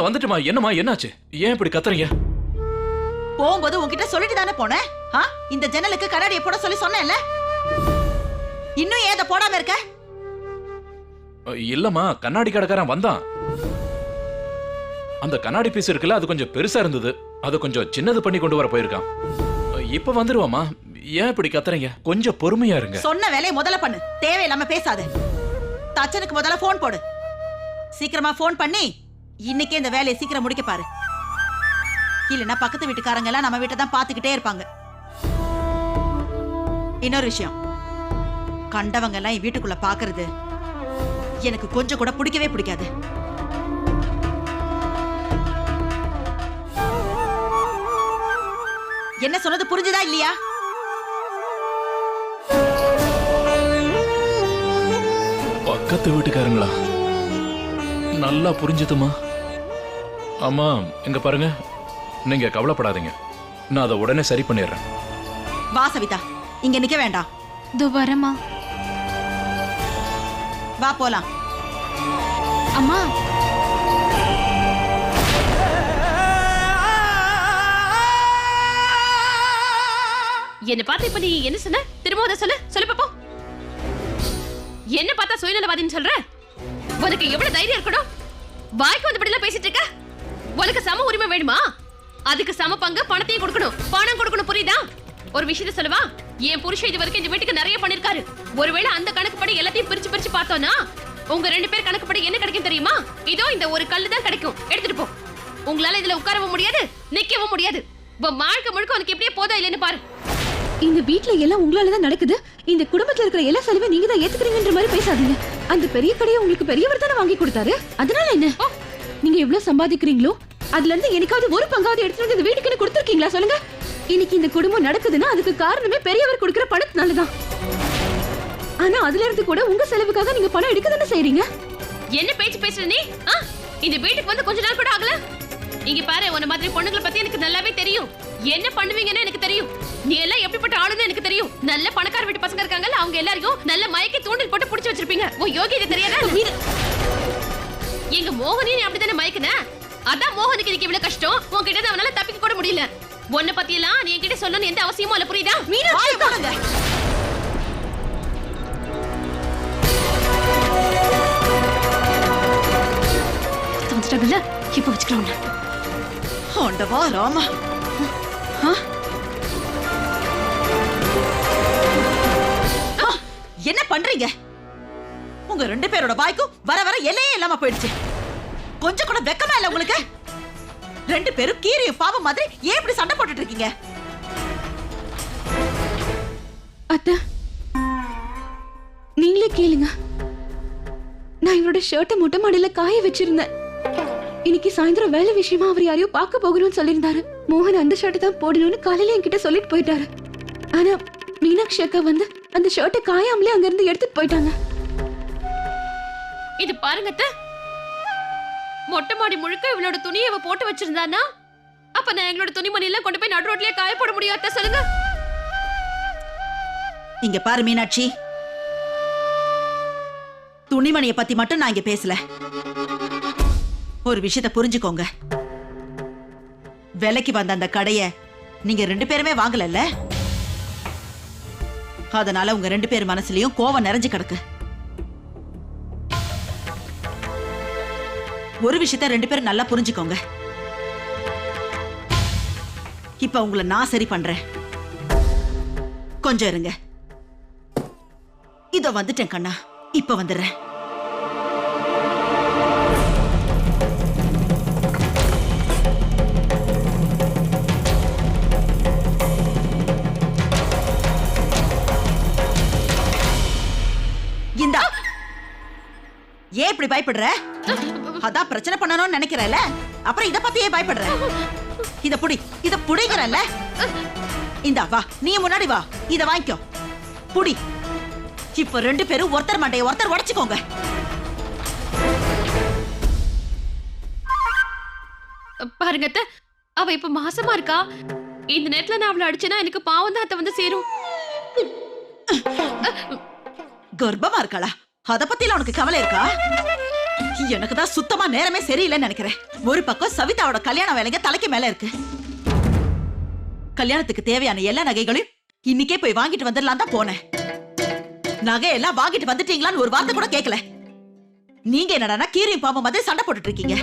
வந்துட்டுமா. என்னம்மா என்னாச்சு? ஏன் இப்படி கத்துறீங்க? போகும்போது உன்கிட்ட சொல்லிட்டு தானே போனேன். இந்த ஜன்னலுக்கு கண்ணாடியை போட சொல்லி சொன்னேன்ல, இன்னும் ஏன் அதை போடாம இருக்க? இல்லம்மா, கண்ணாடி கடைக்காரன் வந்தான். அந்த கண்ணாடி பீஸ் இருக்குல்ல, அது கொஞ்சம் பெருசா இருந்தது. அது கொஞ்சம் சின்னது பண்ணி கொண்டு வர போயிருக்கான். இப்ப வந்துருவாமா. ஏன் இப்படி கத்துறீங்க? கொஞ்சம் பொறுமையா இருங்க. சொன்ன வேலையை முதல்ல பண்ணு, தேவையில்லாம பேசாத. தச்சனுக்கு முதல்ல போன் போடு. சீக்கிரமா போன் பண்ணி இன்னைக்கே இந்த வேலையை சீக்கிரம் முடிக்க பாரு. இல்லைன்னா பக்கத்து வீட்டுக்காரங்க எல்லாம் நம்ம வீட்டை தான் பாத்துக்கிட்டே இருப்பாங்க. இன்னொரு விஷயம், கண்டவங்க எல்லாம் என் வீட்டுக்குள்ள பாக்குறது எனக்கு கொஞ்சம் கூட பிடிக்கவே பிடிக்காது. என்ன சொன்னது புரிஞ்சுதா இல்லையா? பக்கத்து வீட்டுக்காரங்களா? நல்லா புரிஞ்சுதுமா. அம்மா எங்க பாருங்க, நீங்க கவலைப்படாதீங்க, நான் அதை உடனே சரி பண்ணிடுறேன். வா சவிதா, இங்க நிக்க வேண்டாம். இதோ வரமா. வா போலாம். அம்மா, என்ன பார்த்து இப்ப நீ என்ன சொன்ன? திரும்ப அதை சொல்லு பாப்போம். என்ன பார்த்தா சுயநலவாதின்னு சொல்ற? உனக்கு எவ்வளவு தைரியம் இருக்கணும்? வாய்க்கு வந்தபடிலாம் பேசிட்டு இருக்க. உனக்கு சம உரிமை வேணுமா? அதுக்கு சம பங்கு பணத்தையும் கொடுக்கணும். பணம் கொடுக்கணும், புரியுதா? ஒரு விஷயத்த சொல்லவா? என் புருஷன் இது வரைக்கும் இந்த வீட்டுக்கு நிறைய பண்ணிருக்காரு. ஒருவேளை அந்த கணக்குப்படி எல்லாத்தையும் பிரிச்சு பார்த்தோம்னா உங்க 2 பேர் கணக்குப்படி என்ன கிடைக்கும் தெரியுமா? இதோ இந்த ஒரு கல்லு தான் கிடைக்கும். எடுத்துட்டு போ. உங்களால இதுல உட்காரவும் முடியாது, நிக்கவும் முடியாது. வாழ்க்கை முழுக்க உனக்கு எப்படியே போதா இல்லைன்னு பாரு. இந்த வீட்ல எல்லாம் உங்களாலதான் நடக்குது. இந்த குடும்பத்துல இருக்கிற எல்லா செலவையும் நீங்க தான் ஏத்துக்கிறீங்கன்ற மாதிரி பேசாதீங்க. அந்த பெரிய கடையை உங்களுக்கு பெரியவர் தானே வாங்கி கொடுத்தாரு. அதனால என்ன? நீங்க எவ்வளவு சம்பாதிக்கிறீங்களோ அதுல இருந்து எனக்காவது ஒரு பங்காவது எடுத்துட்டு வந்து இந்த வீட்டுக்குன்னு கொடுத்துருக்கீங்களா? சொல்லுங்க. இன்னைக்கு இந்த குடும்பம் நடக்குதுன்னா அதுக்கு காரணமே பெரியவர் கொடுக்கிற பணத்தினாலதான். ஆனா அதுல இருந்து கூட உங்க செலவுக்காக நீங்க பணம் எடுக்க தானே செய்றீங்க. என்ன பேச்சு பேசுற நீ? இந்த வீட்டுக்கு வந்து கொஞ்ச நாள் கூட ஆகல. இங்க பாரு, உன்ன மாதிரி பொண்ணுங்களை பத்தி எனக்கு நல்லாவே தெரியும். என்ன பண்ணுவீங்கன்னு எனக்கு தெரியும். நீ எல்லாம் எப்படிப்பட்ட ஆளுன்னு எனக்கு தெரியும். நல்ல பணக்கார வீட்டு பசங்க இருக்காங்கல்ல, அவங்க எல்லாரையும் நல்ல மயக்கி தூண்டில் போட்டு புடிச்சு வச்சிருப்பீங்க. ஓ யோகியதை தெரியாதா? எங்க மோகனி நீ அப்படித்தானே மயக்குன? அதான் மோகனுக்கு இதுக்கு இவ்வளவு கஷ்டம். உன்கிட்ட தான் அவனால தப்பிக்க கூட முடியல. உன்னை பத்தி எல்லாம் நீ என்கிட்ட சொல்லணும்னு எந்த அவசியமும் இல்ல, புரியுதா? மீனாட்சி போடுங்க. வந்துட்டாங்கல்ல, இப்ப வச்சுக்கிறோம். ஆண்டவா ராமா, என்ன பண்றீங்க? உங்க 2 பேரோட வாய்க்கும் வர வர எல்லையே இல்லாம போயிடுச்சு. கொஞ்சம் கூட வெக்கமா இல்ல உங்களுக்கு? 2 பேரும் கீரிய பாவம் மாதிரி ஏன் இப்படி சண்டை போட்டுட்டு இருக்கீங்க? அத்தை, நீங்களே கேளுங்க. நான் இவரோட ஷர்ட்டை மொட்டை மாடியில காய வச்சிருந்தேன். இன்னைக்கு சாயந்தரம் வேலை விஷயமா அவர் யாரையோ பார்க்க போகணும்னு சொல்லியிருந்தாரு. மோகன் அந்த ஷர்ட்டை தான் போடணும்னு காலையில என்கிட்ட சொல்லிட்டு போயிட்டாரு. ஆனா மீனாட்சி அக்கா வந்து அந்த ஷர்ட்டை காயாமலே அங்க இருந்து எடுத்துட்டு போயிட்டாங்க. இது பாருங்க அத்தை, மொட்டை மாடி முழுக்க இவளோட துணியை அவ போட்டு வச்சிருந்தானா, அப்ப நான் எங்களோட துணிமணி எல்லாம் கொண்டு போய் நடு ரோட்லயே காய போட முடியும் அத்தை? சொல்லுங்க. இங்க பாரு மீனாட்சி, துணிமணியை பத்தி மட்டும் நான் இங்க பேசல. ஒரு விஷயத்தை புரிஞ்சுக்கோங்க. விலைக்கு வந்த அந்த கடைய நீங்க 2 பேருமே வாங்கலல்ல, அதனால உங்க 2 பேர் மனசுலயும் கோவம் நிறைஞ்சு கிடக்கு. ஒரு விஷயத்தை 2 பேரும் நல்லா புரிஞ்சுக்கோங்க. இப்ப உங்களை நான் சரி பண்றேன், கொஞ்சம் இருங்க. இதோ வந்துட்டேன் கண்ணா, இப்ப வந்துடுறேன். இந்தா. ஏன் இப்படி பயப்படுற? அதான் பிரச்சனை பண்ணணும்னு நினைக்கிறல, அப்புறம் இத பத்தி ஏன் பயப்படுற? இத புடி, இத புடிங்கறல. இந்தா வா, நீ முன்னாடி வா, இத வாங்கிக்கோ, புடி. இப்ப 2 பேரும் ஒருத்தர் மண்டைய ஒருத்தர் உடைச்சுக்கோங்க. பாருங்க அத்தை, அவ இப்ப மாசமா இருக்கா. இந்த நேரத்துல நான் அவளை அடிச்சேன்னா எனக்கு பாவம் தான் அத்தை வந்து சேரும். கர்ப்பமா இருக்காளா? அத பத்தில உனக்கு கவலை இருக்கா? எனக்கு தான் சுத்தமா நேரமே சரியில்லைன்னு நினைக்கிறேன். ஒரு பக்கம் சவிதாவோட கல்யாண வேலைங்க தலைக்கு மேல இருக்கு. கல்யாணத்துக்கு தேவையான எல்லா நகைகளையும் இன்னைக்கே போய் வாங்கிட்டு வந்துடலாம் தான் போனேன். நகையெல்லாம் வாங்கிட்டு வந்துட்டீங்களான்னு ஒரு வார்த்தை கூட கேட்கல. நீங்க என்னடானா கீரியும் பாம்பு மாதிரி சண்டை போட்டுட்டு இருக்கீங்க.